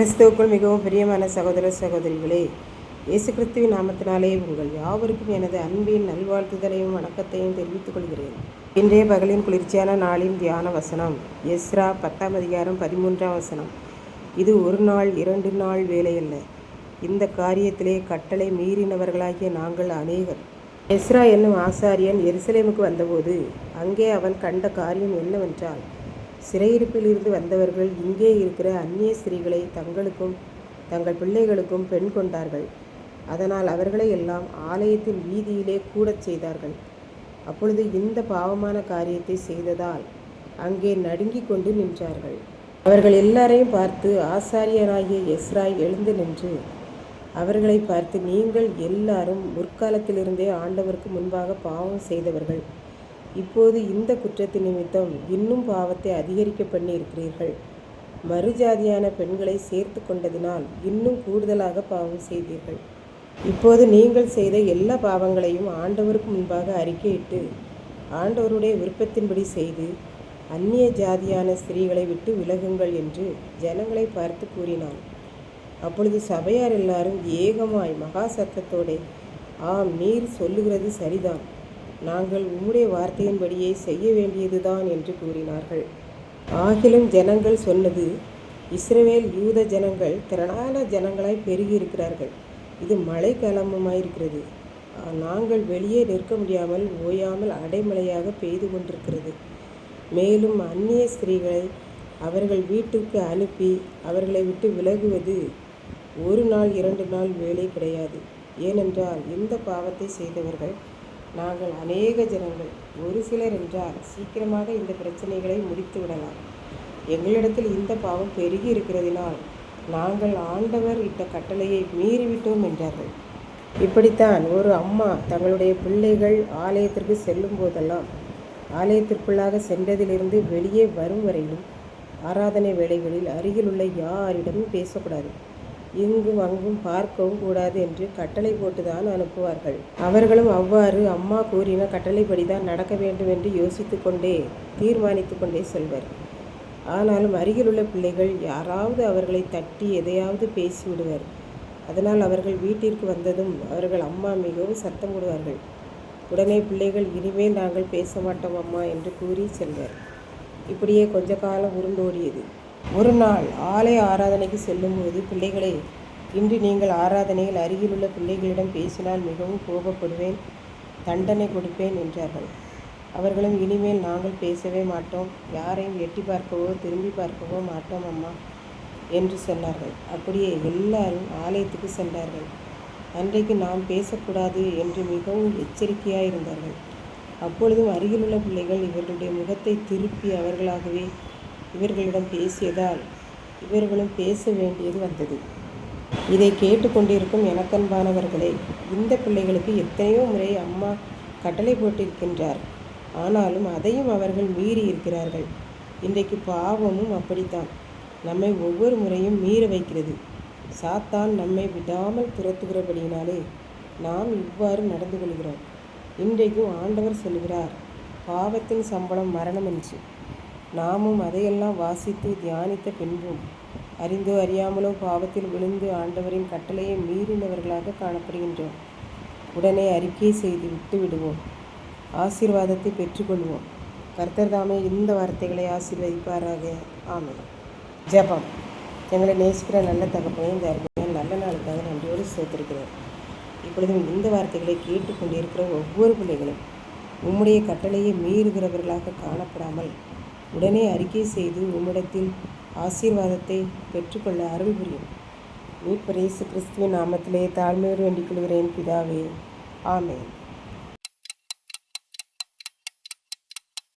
கிறிஸ்துவுக்குள் மிகவும் பிரியமான சகோதர சகோதரிகளே, இயேசு கிறிஸ்துவின் நாமத்தினாலே உங்கள் யாவருக்கும் எனது அன்பின் நல்வாழ்த்துதலையும் வணக்கத்தையும் தெரிவித்துக் கொள்கிறேன். இன்றைய பகலின் குளிர்ச்சியான நாளின் தியான வசனம் எஸ்ரா 10ஆம் அதிகாரம் 13ஆம் வசனம். இது ஒரு நாள் 2 நாள் வேலையல்ல, இந்த காரியத்திலே கட்டளை மீறினவர்களாகிய நாங்கள் அநேகர். எஸ்ரா என்னும் ஆசாரியன் எருசலேமுக்கு வந்தபோது அங்கே அவன் கண்ட காரியம் என்னவென்றால், சிறையிருப்பில் இருந்து வந்தவர்கள் இங்கே இருக்கிற அந்நிய ஸ்திரீகளை தங்களுக்கும் தங்கள் பிள்ளைகளுக்கும் பெண் கொண்டார்கள். அதனால் அவர்களை எல்லாம் ஆலயத்தின் வீதியிலே கூடச் செய்தார்கள். அப்பொழுது இந்த பாவமான காரியத்தை செய்ததால் அங்கே நடுங்கிக் கொண்டு நின்றார்கள். அவர்கள் எல்லாரையும் பார்த்து ஆசாரியனாகிய எஸ்ரா எழுந்து நின்று அவர்களை பார்த்து, நீங்கள் எல்லாரும் முற்காலத்திலிருந்தே ஆண்டவருக்கு முன்பாக பாவம் செய்தவர்கள். இப்போது இந்த குற்றத்தின் நிமித்தம் இன்னும் பாவத்தை அதிகரிக்க பண்ணி இருக்கிறீர்கள். மறுஜாதியான பெண்களை சேர்த்து கொண்டதினால் இன்னும் கூடுதலாக பாவம் செய்தீர்கள். இப்போது நீங்கள் செய்த எல்லா பாவங்களையும் ஆண்டவருக்கு முன்பாக அறிக்கையிட்டு ஆண்டவருடைய விருப்பத்தின்படி செய்து அந்நிய ஜாதியான ஸ்திரீகளை விட்டு விலகுங்கள் என்று ஜனங்களை பார்த்து கூறினான். அப்பொழுது சபையார் எல்லாரும் ஏகமாய் மகா சத்தத்தோடே, ஆம், நீர் சொல்லுகிறது சரிதான், நாங்கள் உம்முடைய வார்த்தையின்படியே செய்ய வேண்டியதுதான் என்று கூறினார்கள். ஆகிலும் ஜனங்கள் சொன்னது, இஸ்ரவேல் யூத ஜனங்கள் திரளான ஜனங்களாய் பெருகியிருக்கிறார்கள். இது மழை காலமுமாயிருக்கிறது. நாங்கள் வெளியே நிற்க முடியாமல் ஓயாமல் அடைமழையாக பெய்து கொண்டிருக்கிறது. மேலும் அந்நிய ஸ்திரீகளை அவர்கள் வீட்டுக்கு அனுப்பி அவர்களை விட்டு விலகுவது 1 நாள் 2 நாள் வேலை கிடையாது. ஏனென்றால் இந்த பாவத்தை செய்தவர்கள் நாங்கள் அநேக ஜனங்கள். ஒரு சிலர் என்றால் சீக்கிரமாக இந்த பிரச்சனைகளை முடித்து விடலாம். எங்களிடத்தில் இந்த பாவம் பெருகி இருக்கிறதினால் நாங்கள் ஆண்டவர் இட்ட கட்டளையை மீறிவிட்டோம் என்றார்கள். இப்படித்தான் ஒரு அம்மா தங்களுடைய பிள்ளைகள் ஆலயத்திற்கு செல்லும் போதெல்லாம் ஆலயத்திற்குள்ளாக சென்றதிலிருந்து வெளியே வரும் வரையிலும் ஆராதனை வேளைகளில் அருகில் உள்ள யாரிடமும் பேசக்கூடாது, இங்கும் அங்கும் பார்க்கவும் கூடாது என்று கட்டளை போட்டுதான் அனுப்புவார்கள். அவர்களும் அவ்வாறு அம்மா கூறின கட்டளைப்படிதான் நடக்க வேண்டும் என்று யோசித்து கொண்டே தீர்மானித்து கொண்டே செல்வர். ஆனாலும் அருகிலுள்ள பிள்ளைகள் யாராவது அவர்களை தட்டி எதையாவது பேசிவிடுவர். அதனால் அவர்கள் வீட்டிற்கு வந்ததும் அவர்கள் அம்மா மிகவும் சத்தம் போடுவார்கள். உடனே பிள்ளைகள், இனிமேல் நாங்கள் பேச மாட்டோம் அம்மா என்று கூறி செல்வர். இப்படியே கொஞ்ச காலம் உருண்டோடியது. ஒரு நாள் ஆலய ஆராதனைக்கு செல்லும்போது பிள்ளைகளே, இன்று நீங்கள் ஆராதனையில் அருகிலுள்ள பிள்ளைகளிடம் பேசினால் மிகவும் கோபப்படுவேன், தண்டனை கொடுப்பேன் என்றார்கள். அவர்களும், இனிமேல் நாங்கள் பேசவே மாட்டோம், யாரையும் எட்டி பார்க்கவோ திரும்பி பார்க்கவோ மாட்டோம் அம்மா என்று சொன்னார்கள். அப்படியே எல்லாரும் ஆலயத்துக்கு சென்றார்கள். அன்றைக்கு நாம் பேசக்கூடாது என்று மிகவும் எச்சரிக்கையாக இருந்தார்கள். அப்பொழுதும் அருகிலுள்ள பிள்ளைகள் இவர்களுடைய முகத்தை திருப்பி அவர்களாகவே இவர்களிடம் பேசியதால் இவர்களும் பேச வேண்டியது வந்தது. இதை கேட்டுக்கொண்டிருக்கும் எனக்கன்பானவர்களே, இந்த பிள்ளைகளுக்கு எத்தனையோ முறை அம்மா கட்டளை போட்டிருக்கின்றார். ஆனாலும் அதையும் அவர்கள் மீறி இருக்கிறார்கள். இன்றைக்கு பாவமும் அப்படித்தான் நம்மை ஒவ்வொரு முறையும் மீற வைக்கிறது. சாத்தான் நம்மை விடாமல் துரத்துகிறபடியினாலே நாம் இவ்வாறு நடந்து கொள்கிறோம். இன்றைக்கும் ஆண்டவர் சொல்கிறார், பாவத்தின் சம்பளம் மரணம் என்று. நாமும் அதையெல்லாம் வாசித்து தியானித்த பின்பும் அறிந்தோ அறியாமலோ பாவத்தில் விழுந்து ஆண்டவரின் கட்டளையை மீறினவர்களாக காணப்படுகின்றோம். உடனே அறிக்கை செய்து விட்டு விடுவோம், ஆசீர்வாதத்தை பெற்றுக்கொள்வோம். கர்த்தர் தாமே இந்த வார்த்தைகளை ஆசீர்வதிப்பாராக. ஆமென். ஜெபம். எங்களை நேசிக்கிற நல்ல தகப்பனே, இந்த அருமையான நல்ல நாளுக்காக நன்றியோடு சேர்த்திருக்கிறேன். இப்பொழுதும் இந்த வார்த்தைகளை கேட்டுக்கொண்டிருக்கிற ஒவ்வொரு பிள்ளைகளும் உம்முடைய கட்டளையை மீறுகிறவர்களாக காணப்படாமல் உடனே அறிக்கை செய்து உம்மிடத்தில் ஆசீர்வாதத்தை பெற்றுக்கொள்ள அருள் புரியும். மீட்பர் இயேசு கிறிஸ்துவின் நாமத்திலே தாழ்மையோடு வேண்டிக் கொள்கிறேன் பிதாவே. ஆமென்.